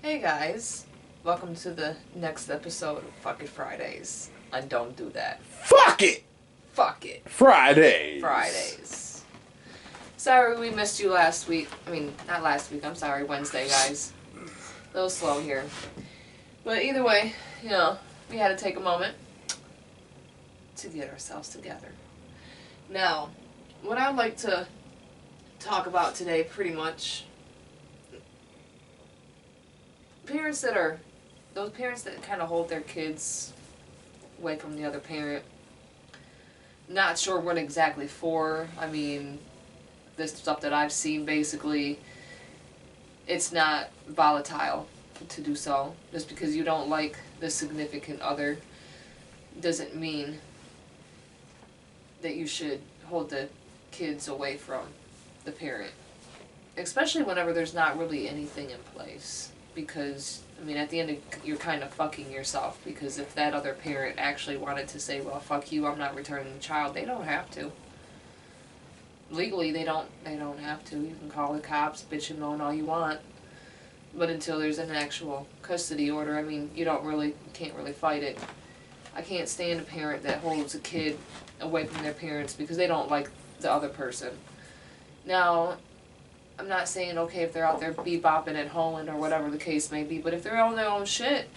Hey guys, welcome to the next episode of Fuck It Fridays. And don't do that. Fuck it! Fuck it. Fridays. Sorry we missed you last week. I mean, not last week, I'm sorry, Wednesday, guys. A little slow here. But either way, you know, we had to take a moment to get ourselves together. Now, what I'd like to talk about today pretty much, those parents that kind of hold their kids away from the other parent. Not sure what exactly for. I mean, this stuff that I've seen, basically, it's not volatile to do so. Just because you don't like the significant other doesn't mean that you should hold the kids away from the parent. Especially whenever there's not really anything in place. Because, I mean, at the end, you're kind of fucking yourself. Because if that other parent actually wanted to say, well, fuck you, I'm not returning the child, they don't have to. Legally, they don't have to. You can call the cops, bitch and moan all you want. But until there's an actual custody order, I mean, you can't really fight it. I can't stand a parent that holds a kid away from their parents because they don't like the other person. Now, I'm not saying, okay, if they're out there bebopping at home or whatever the case may be, but if they're on their own shit,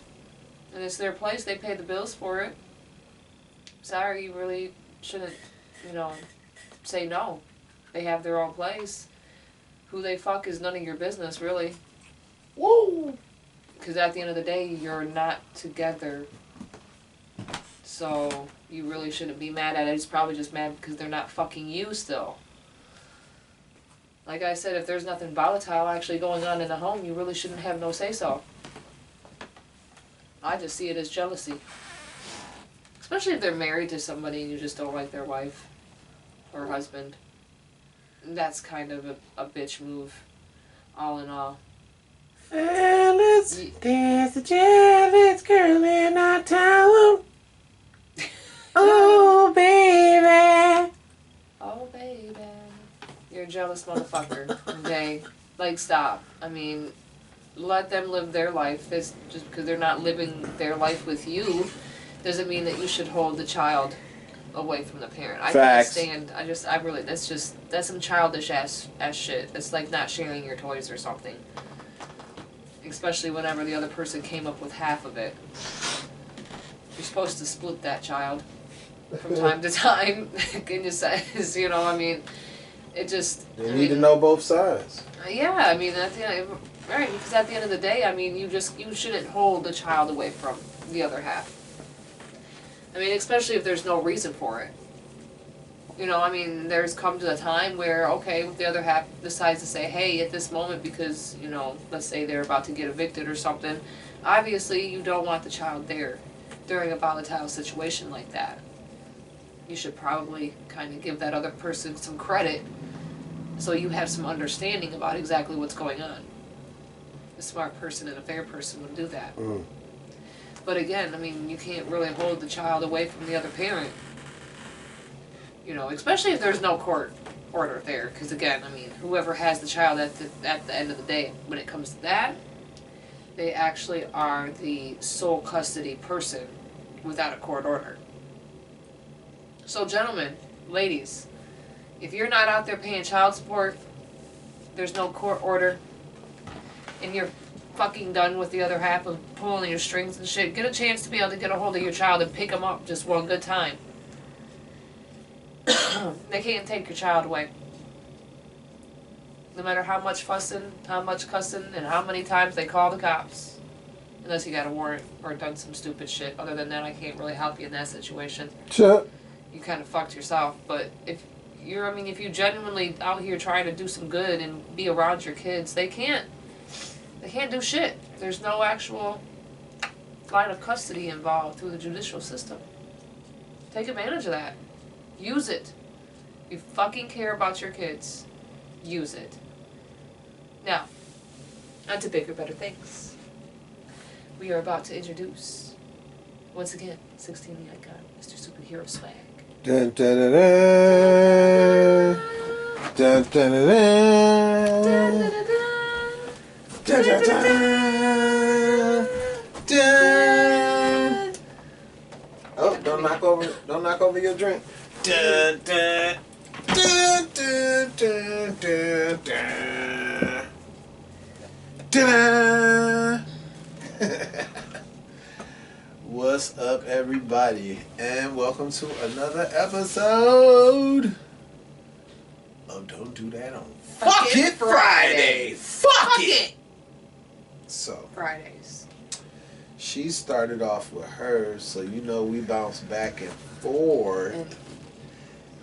and it's their place, they pay the bills for it, sorry, you really shouldn't, say no. They have their own place. Who they fuck is none of your business, really. Woo! Because at the end of the day, you're not together. So, you really shouldn't be mad at it. It's probably just mad because they're not fucking you still. Like I said, if there's nothing volatile actually going on in the home, you really shouldn't have no say-so. I just see it as jealousy. Especially if they're married to somebody and you just don't like their wife or husband. That's kind of a bitch move, all in all. Fellas, there's a jealous girl in our town. Oh, baby. Oh, baby. You're a jealous motherfucker, okay? Like, stop. I mean, let them live their life. Just because they're not living their life with you doesn't mean that you should hold the child away from the parent. Facts. That's some childish ass shit. It's like not sharing your toys or something. Especially whenever the other person came up with half of it. You're supposed to split that child from time to time. Can you say, I mean... You need to know both sides. Yeah, I mean, right, because at the end of the day, I mean, you shouldn't hold the child away from the other half. I mean, especially if there's no reason for it. I mean, there's come to a time where, okay, the other half decides to say, hey, at this moment, because, let's say they're about to get evicted or something, obviously you don't want the child there during a volatile situation like that. You should probably kind of give that other person some credit so you have some understanding about exactly what's going on. A smart person and a fair person would do that. Mm. But again, I mean, you can't really hold the child away from the other parent. Especially if there's no court order there. Because again, I mean, whoever has the child at the end of the day, when it comes to that, they actually are the sole custody person without a court order. So gentlemen, ladies, if you're not out there paying child support, there's no court order, and you're fucking done with the other half of pulling your strings and shit, get a chance to be able to get a hold of your child and pick them up just one good time. They can't take your child away. No matter how much fussing, how much cussing, and how many times they call the cops. Unless you got a warrant or done some stupid shit. Other than that, I can't really help you in that situation. Sure. You kind of fucked yourself. But if you're genuinely out here trying to do some good and be around your kids, they can't do shit. There's no actual line of custody involved through the judicial system. Take advantage of that. Use it. You fucking care about your kids. Use it. Now, on to bigger, better things. We are about to introduce, once again, 16 the icon, Mr. SuperheroSwagg. Dun, dun, dun, dun. Dun, dun, dun, dun. Dun, dun, dun. over your drink. Dun, dun, dun, dun, dun, dun, dun. Dun. What's up, everybody, and welcome to another episode of Don't Do That on Fuck It Friday. Fuck it. So Fridays. she started off with hers, so you know we bounce back and forth.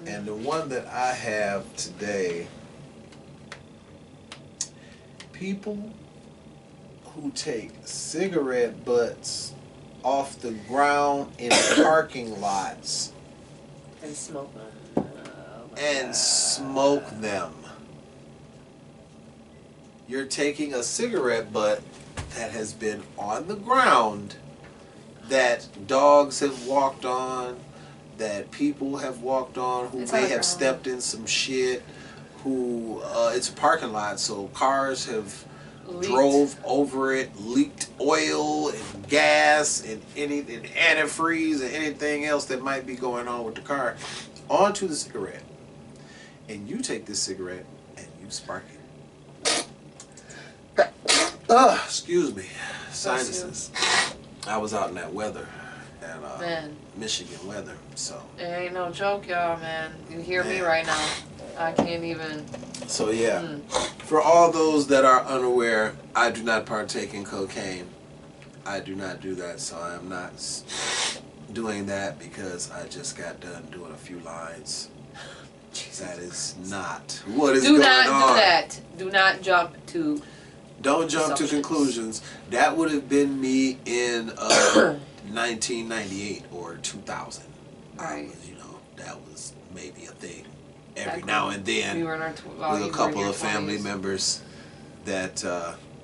And the one that I have today, people who take cigarette butts off the ground in parking lots And smoke them. and smoke them. You're taking a cigarette butt that has been on the ground, that dogs have walked on, that people have walked on, who may have stepped in some shit, who it's a parking lot, so cars have drove over it, leaked oil and gas and antifreeze and anything else that might be going on with the car onto the cigarette. And you take this cigarette and you spark it. Excuse me. Sinuses. I was out in that weather. And Michigan weather, so. It ain't no joke, y'all, man. You hear me right now. I can't even. So yeah, for all those that are unaware, I do not partake in cocaine. I do not do that, so I am not doing that because I just got done doing a few lines. That is not what is going on. Do not do that. Do not jump to. Don't jump to conclusions. That would have been me in 1998 or 2000. Right. That was maybe a thing. Every now and then, we were in our with a couple of family members that,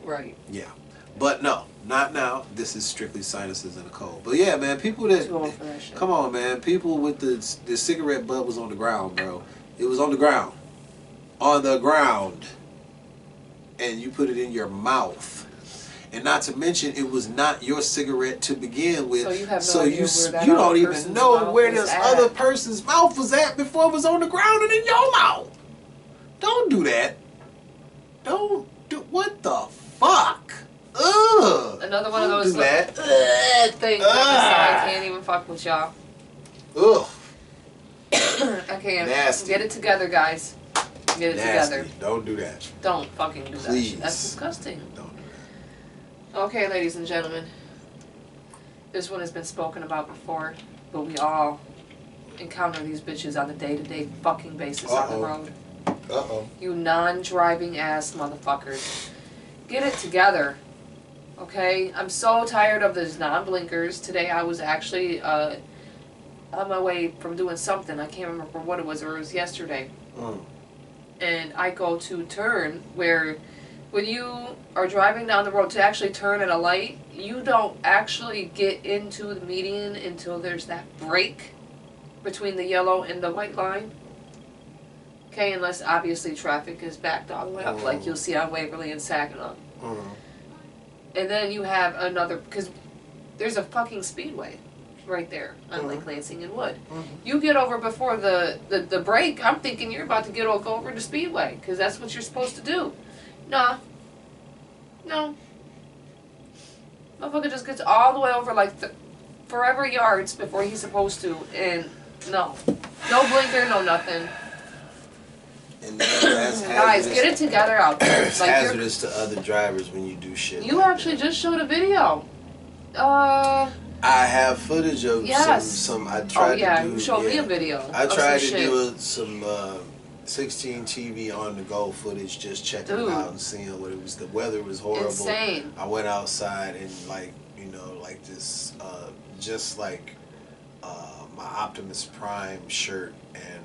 right. Yeah. But no, not now. This is strictly sinuses and a cold. But yeah, man, people that, come on, man, people with the cigarette butt was on the ground, bro. It was on the ground. On the ground. And you put it in your mouth. And not to mention, it was not your cigarette to begin with. So you have no idea where that you other don't even person's know mouth where was this at. other person's mouth was at before it was on the ground and in your mouth. Don't do that. Don't do. What the fuck? Ugh. Another one of those do that. Things. I can't even fuck with y'all. Ugh. I can't. Nasty. Get it together, guys. Get it together. Don't do that. Don't fucking do Please. that. That's disgusting. Don't do that. Okay, ladies and gentlemen. This one has been spoken about before, but we all encounter these bitches on a day-to-day fucking basis on the road. You non-driving ass motherfuckers. Get it together. Okay? I'm so tired of those non-blinkers. Today I was actually on my way from doing something. I can't remember what it was, or it was yesterday. And I go to turn where when you are driving down the road to actually turn at a light, you don't actually get into the median until there's that break between the yellow and the white line. Okay, unless obviously traffic is backed all the way up, like you'll see on Waverly and Saginaw. And then you have another, because there's a fucking speedway right there on Lake Lansing and Wood. You get over before the break, I'm thinking you're about to go over the speedway, because that's what you're supposed to do. Nah. No. Motherfucker just gets all the way over like forever yards before he's supposed to, and no. No blinker, no nothing. And that's guys, get it together out there. It's like hazardous to other drivers when you do shit. You like actually just showed a video. I have footage of some I tried to do. You showed me a video. I tried to do some 16 TV on the go footage, just checking it out and seeing what it was. The weather was horrible. Insane. I went outside and like this, just like my Optimus Prime shirt and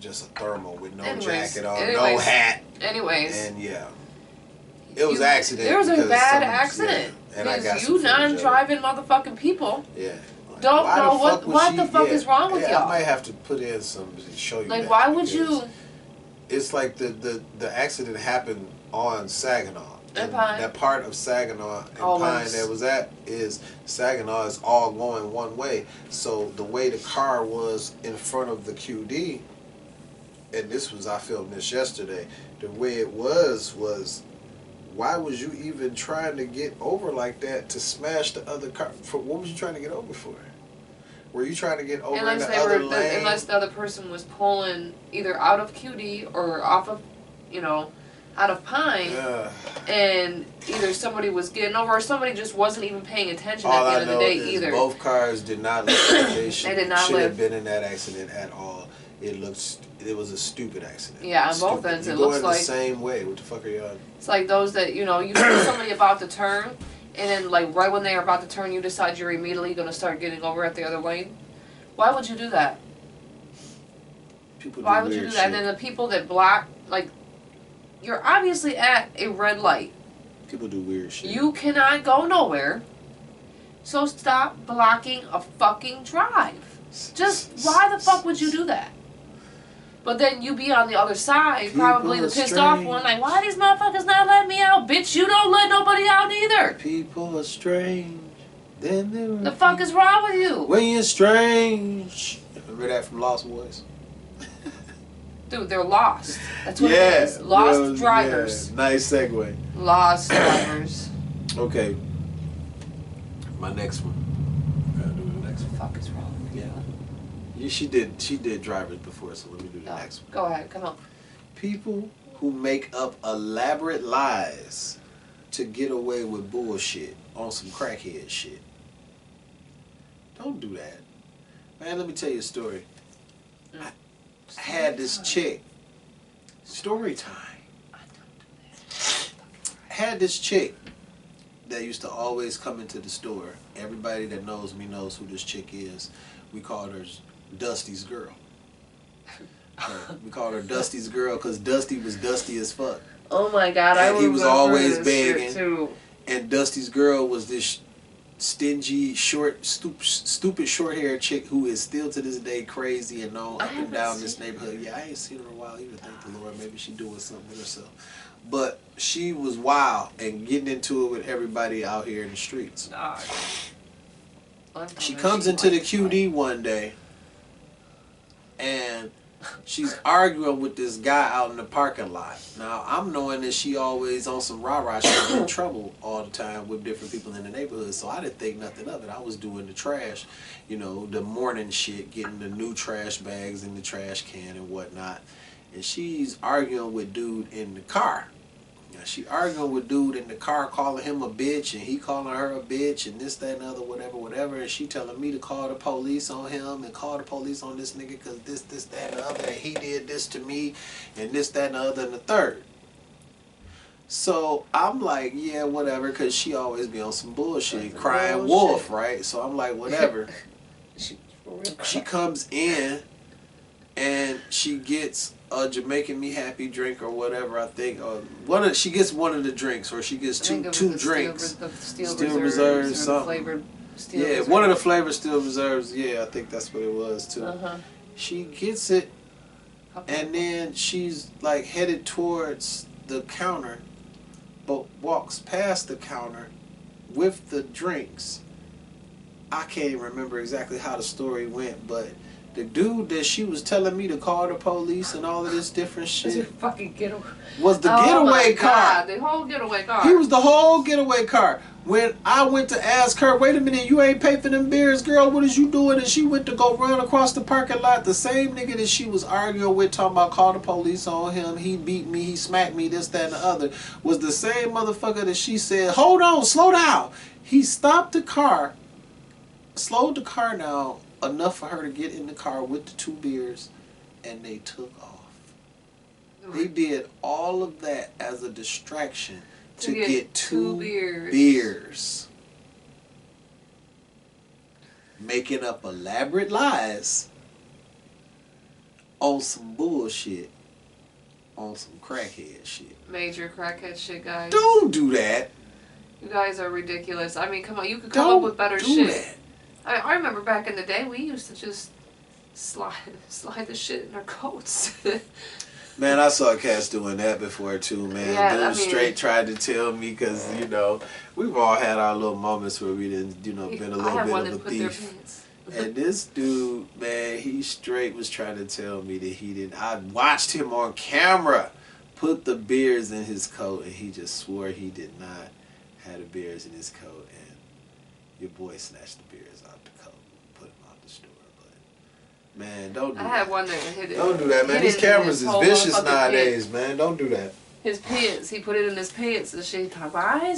just a thermal with no jacket on, no hat. And yeah, it was an accident. There was a bad accident. And I got you non-driving motherfucking people. Yeah. Don't know what the fuck is wrong with y'all. I might have to put in some to show you. Like, why would you? it's like the accident happened on Saginaw. And Pine. That part of Saginaw and Pine that was at is Saginaw is all going one way. So the way the car was in front of the QD, and this was, I filmed this yesterday, the way it was why was you even trying to get over like that to smash the other car? What was you trying to get over for? Were you trying to get over in the other lane? Unless the other person was pulling either out of QD or off of, out of Pine, and either somebody was getting over or somebody just wasn't even paying attention at the end of the day either. Both cars did not look like they should have been in that accident at all. It was a stupid accident. Yeah, on both ends it looks like. The same way. What the fuck are you on? It's like those that, you see somebody about to turn, and then like right when they're about to turn, you decide you're immediately going to start getting over at the other lane. Why would you do that? Why would you do that? And then the people that block, like, you're obviously at a red light. People do weird shit. You cannot go nowhere. So stop blocking a fucking drive. Just, why the fuck would you do that? But then you be on the other side, probably the pissed off one, like, why these motherfuckers not letting me out? Bitch, you don't let nobody out either. People are strange. Then the fuck is wrong with you? When you're strange. Remember that from Lost Boys? Dude, they're lost. That's what it is. Lost drivers. Yeah. Nice segue. Lost drivers. Okay. My next one. Gotta do the next one. What the fuck is wrong with you? Yeah, she did drivers before, so let me do the next one. Go ahead, come on. People who make up elaborate lies to get away with bullshit on some crackhead shit. Don't do that. Man, let me tell you a story. I had this chick. Story time. I had this chick that used to always come into the store. Everybody that knows me knows who this chick is. We called her Dusty's girl. We called her Dusty's girl because Dusty was dusty as fuck. Oh my god, and he was always begging. Too. And Dusty's girl was this stingy, stupid short-haired chick who is still to this day crazy and known up and down this neighborhood. Yeah, I ain't seen her in a while either, thank the Lord. Maybe she doing something with herself. But she was wild and getting into it with everybody out here in the streets. She comes into the QD one day and she's arguing with this guy out in the parking lot. Now, I'm knowing that she always on some rah-rah shit in trouble all the time with different people in the neighborhood, so I didn't think nothing of it. I was doing the trash, the morning shit, getting the new trash bags in the trash can and whatnot. And she's arguing with dude in the car. Now, she arguing with dude in the car, calling him a bitch, and he calling her a bitch, and this, that, and other, whatever. And she telling me to call the police on him and call the police on this nigga because this, that, and the other, and he did this to me, and this, that, and the other, and the third. So I'm like, yeah, whatever, because she always be on some bullshit, crying wolf, right? So I'm like, whatever. She comes in, and she gets a Jamaican Me Happy drink or whatever, I think. She gets one of the drinks, or she gets two drinks. Steel Reserve, something. Yeah, one of the flavors Steel Reserves. Yeah, I think that's what it was too. She gets it, and then she's like headed towards the counter, but walks past the counter with the drinks. I can't even remember exactly how the story went, but the dude that she was telling me to call the police and all of this different shit was the getaway car. The whole getaway car. He was the whole getaway car. When I went to ask her, wait a minute, you ain't paid for them beers, girl, what is you doing? And she went to go run across the parking lot. The same nigga that she was arguing with, talking about call the police on him, he beat me, he smacked me, this, that, and the other, was the same motherfucker that she said, hold on, slow down. He stopped the car, slowed the car down, enough for her to get in the car with the 2 beers, and they took off. They did all of that as a distraction to get 2 beers. Making up elaborate lies on some bullshit, on some crackhead shit. Major crackhead shit, guys. Don't do that. You guys are ridiculous. I mean, come on, you could come up with better shit. That. I remember back in the day, we used to just slide the shit in our coats. Man, I saw cats doing that before too, man. Yeah, Dude I mean, straight tried to tell me because, you know, we've all had our little moments where we didn't, you know, been a little bit of a thief. And this dude, man, he straight was trying to tell me that he didn't. I watched him on camera put the beers in his coat, and he just swore he did not have the beers in his coat. And your boy snatched the beers out the coat, put them out the store. But man, don't do that. I had one that hit it. Don't do that, man. These cameras is vicious nowadays, man. Don't do that. His pants, he put it in his pants and shit. I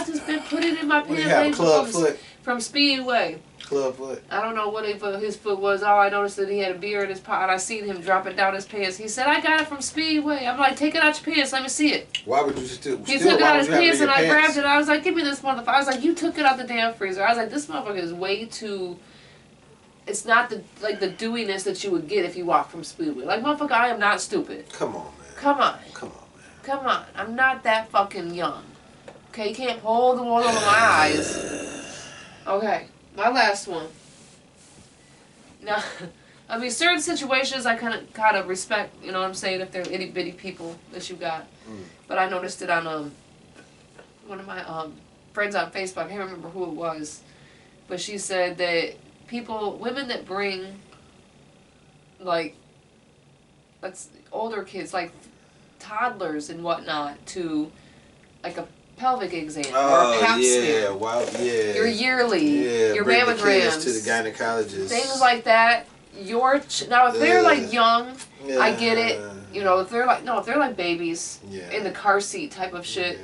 just been putting it in my pants. What do you have, club foot? From Speedway. Club foot. I don't know what his foot was. All I noticed that he had a beer in his pocket. I seen him dropping down his pants. He said, I got it from Speedway. I'm like, take it out your pants. Let me see it. Why would you still? He took it out his pants and I grabbed it. I was like, give me this motherfucker. I was like, you took it out the damn freezer. I was like, this motherfucker is way too... It's not the dewiness that you would get if you walk from Speedway. Like, motherfucker, I am not stupid. Come on, man. Come on. Come on, man. Come on. I'm not that fucking young. Okay, you can't hold the wool over my eyes. Okay, my last one. Now, I mean, certain situations I kind of respect, you know what I'm saying, if they're itty bitty people that you got. But I noticed it on one of my friends on Facebook. I can't remember who it was, but she said that women that bring like older kids, like toddlers and whatnot, to like a pelvic exam or a pap smear. Your yearly, your mammograms, to the gynecologist, things like that. Now if they're like young, I get it. You know, if they're like babies in the car seat type of shit.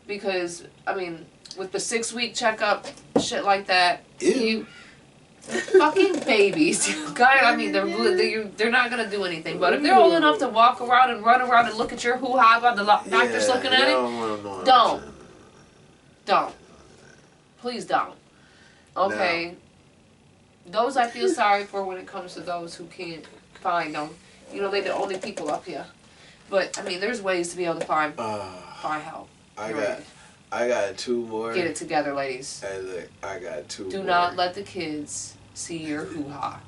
Because I mean, with the 6-week checkup, shit like that, fucking babies, I mean, they're not gonna do anything. But if they're old enough to walk around and run around and look at your hoo-ha while the doctor's looking at it, don't. Please don't. Okay. No. Those I feel sorry for when it comes to those who can't find them. You know, they're the only people up here. But I mean, there's ways to be able to find help. I got 2 more. Get it together, ladies. Hey, look, I got 2 more. Do not let the kids see your hoo-ha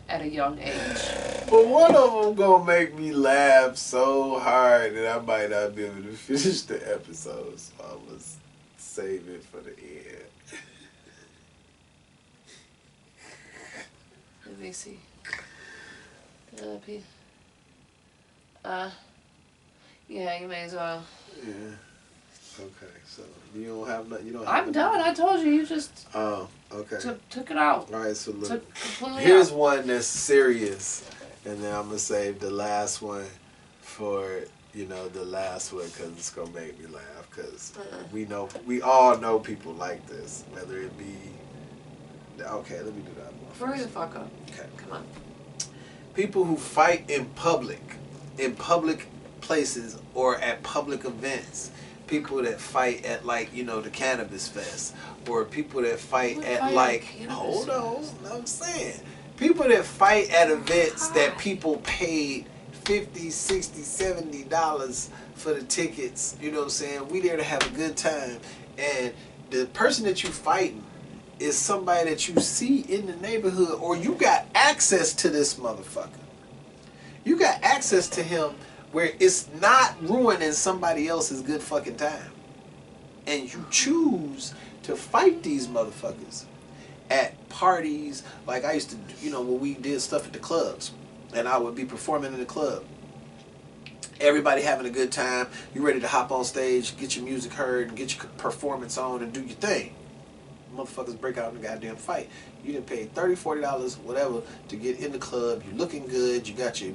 at a young age. But one of them gonna make me laugh so hard that I might not be able to finish the episode, so I must save it for the end. Let me see. Yeah, you may as well. Yeah. Okay, so you don't have nothing. You don't. I'm done. I told you. You just. Oh, okay. Took it out. All right, so look. Here's one that's serious, and then I'm gonna save the last one for the last one because it's gonna make me laugh because we all know people like this, whether it be. Okay, let me do that one. Hurry the fuck up. Okay, come on. People who fight in public places or at public events. People that fight at the cannabis fest, or people that fight at hold on, I'm saying people that fight at events that people paid $50, $60, $70 for the tickets. You know what I'm saying? We there to have a good time, and the person that you fighting is somebody that you see in the neighborhood, or you got access to this motherfucker. You got access to him where it's not ruining somebody else's good fucking time. And you choose to fight these motherfuckers at parties. Like I used to, when we did stuff at the clubs, and I would be performing in the club. Everybody having a good time. You ready to hop on stage, get your music heard, and get your performance on, and do your thing. Motherfuckers break out in a goddamn fight. You done paid $30, $40, whatever, to get in the club. You looking good. You got your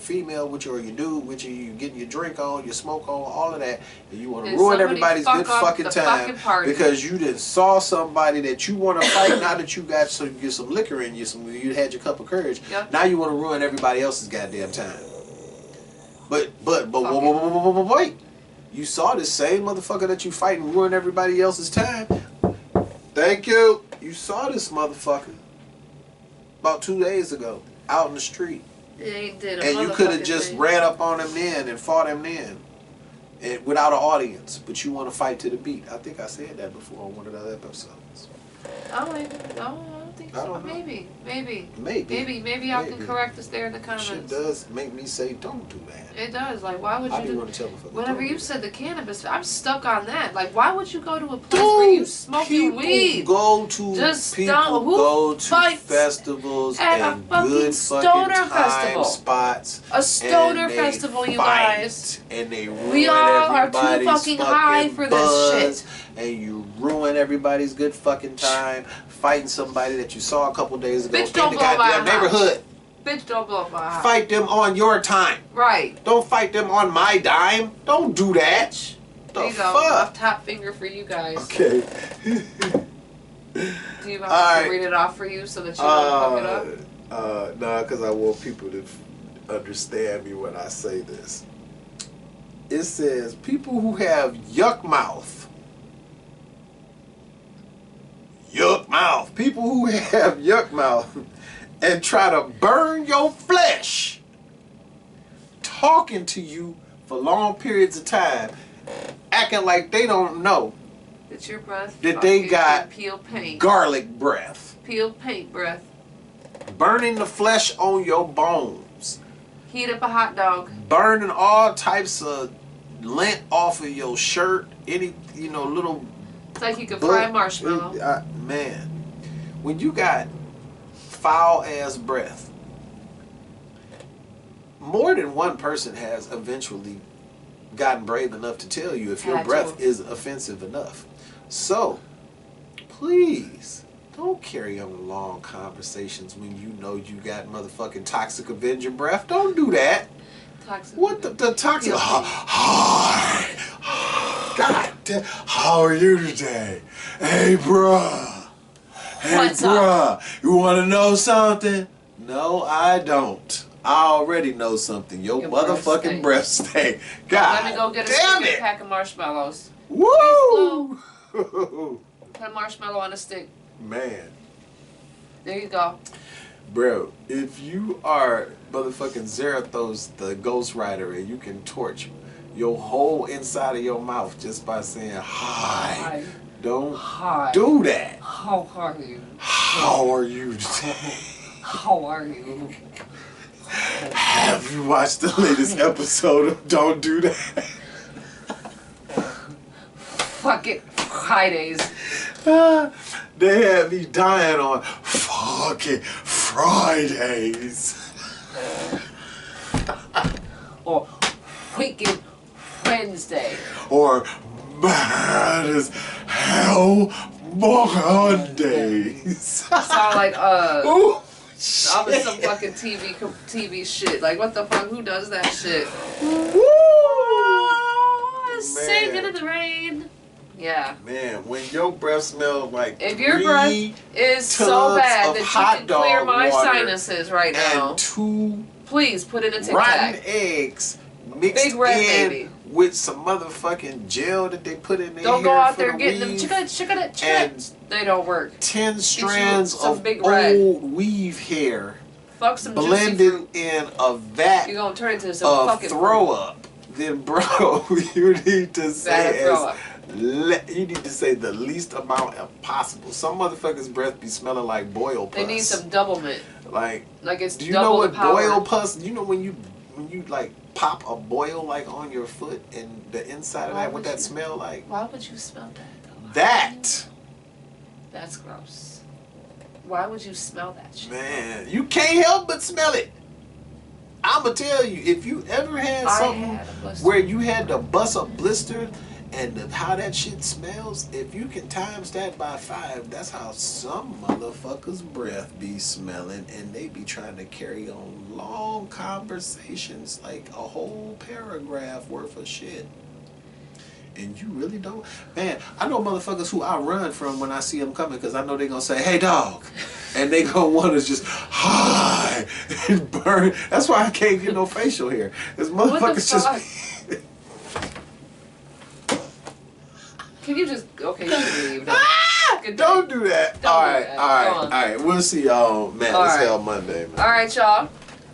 female with you, or your dude with you. You getting your drink on, your smoke on, all of that, and you want to ruin everybody's good fucking time because you done saw somebody that you want to fight. Now that you got some liquor in you, you had your cup of courage. Yep. Now you want to ruin everybody else's goddamn time. But wait. You saw the same motherfucker that you fighting ruin everybody else's time. Thank you. You saw this motherfucker about 2 days ago out in the street. They did and you could have just ran up on him then and fought him then, and without an audience. But you want to fight to the beat. I think I said that before on one of the other episodes. Oh, no. don't think I so. don't know. Maybe y'all can correct us there in the comments. Shit does make me say, don't do that. It does. Like, why would you do? Want to tell whenever you said the cannabis, I'm stuck on that. Like, why would you go to a place where you smoking weed? Go to people go to festivals and good fucking time spots. A stoner festival, you guys. And they ruin we all are too everybody's fucking high for this shit. And you ruin everybody's good fucking time fighting somebody that you saw a couple days ago in the goddamn neighborhood. Bitch, don't blow up my house. Fight them on your time. Right. Don't fight them on my dime. Don't do that. There you go. Left top finger for you guys. Okay. Do you want me to read it off for you so that you don't fuck it up? No, because I want people to understand me when I say this. It says, people who have yuck mouth. Yuck mouth. People who have yuck mouth and try to burn your flesh, talking to you for long periods of time, acting like they don't know that your breath that they got peel paint. Garlic breath, peel paint breath, burning the flesh on your bones, heat up a hot dog, burning all types of lint off of your shirt, any little. It's like you could fry a marshmallow. Man, when you got foul ass breath, more than one person has eventually gotten brave enough to tell you if your breath is offensive enough. So please don't carry on long conversations when you know you got motherfucking toxic Avenger breath. Don't do that. Toxic. What the toxic? Hi. God damn. How are you today? Hey, bruh. Hey, what's bruh, you want to know something? No, I don't. I already know something. Your motherfucking breath stink. God, let me go get a pack of marshmallows. Woo! Put a marshmallow on a stick. Man. There you go. Bro, if you are motherfucking Zarathos, the Ghost Rider, and you can torch your whole inside of your mouth just by saying hi. Don't do that. How are you? How are you today? How are you? Have you watched the latest episode of Don't Do That? Fuck it. Fridays. They had me dying on fucking Fridays. Or freaking Wednesday. Or mad as hell Mondays. Sound like Ooh, I'm in some fucking TV shit. Like, what the fuck? Who does that shit? Woo! Singing in the rain. Yeah. Man, when your breath smells like if your breath is so bad that you can clear my sinuses right now, and 2 please put in a Tic rotten Tac. eggs mixed Big red in baby. with some motherfucking gel that they put in there. Don't go out there getting them and they don't work. 10 strands of big old weave hair fuck some blended in a vat. You're gonna turn into some fucking throw up. Then, bro, you need to say you need to say the least amount possible. Some motherfuckers' breath be smelling like boil pus. They need some double mint. Like it's do you know what power. boil pus? You know when you like pop a boil like on your foot and the inside of that, what that smell like? Why would you smell that though? That's gross. Why would you smell that shit? Man, you can't help but smell it. I'ma tell you, if you ever had something where you had to bust a blister and how that shit smells, if you can times that by 5, that's how some motherfuckers' breath be smelling, and they be trying to carry on long conversations, like a whole paragraph worth of shit. And you really don't. Man, I know motherfuckers who I run from when I see them coming, because I know they're going to say, hey, dog. And they going to want to just, hi, and burn. That's why I can't get no facial hair. Because motherfuckers just... Can you just... Okay, you can leave now. Don't do that. All right. We'll see y'all, man. It's Hell Monday, man. All right, y'all.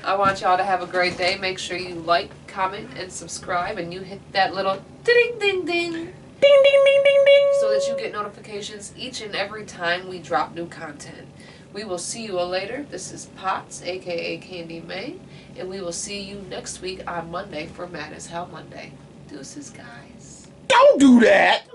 I want y'all to have a great day. Make sure you like, comment, and subscribe, and you hit that little ding ding ding ding ding ding ding ding so that you get notifications each and every time we drop new content. We will see you all later. This is Potts, aka Candy May, and we will see you next week on Monday for Mad as Hell Monday. Deuces, guys. Don't do that!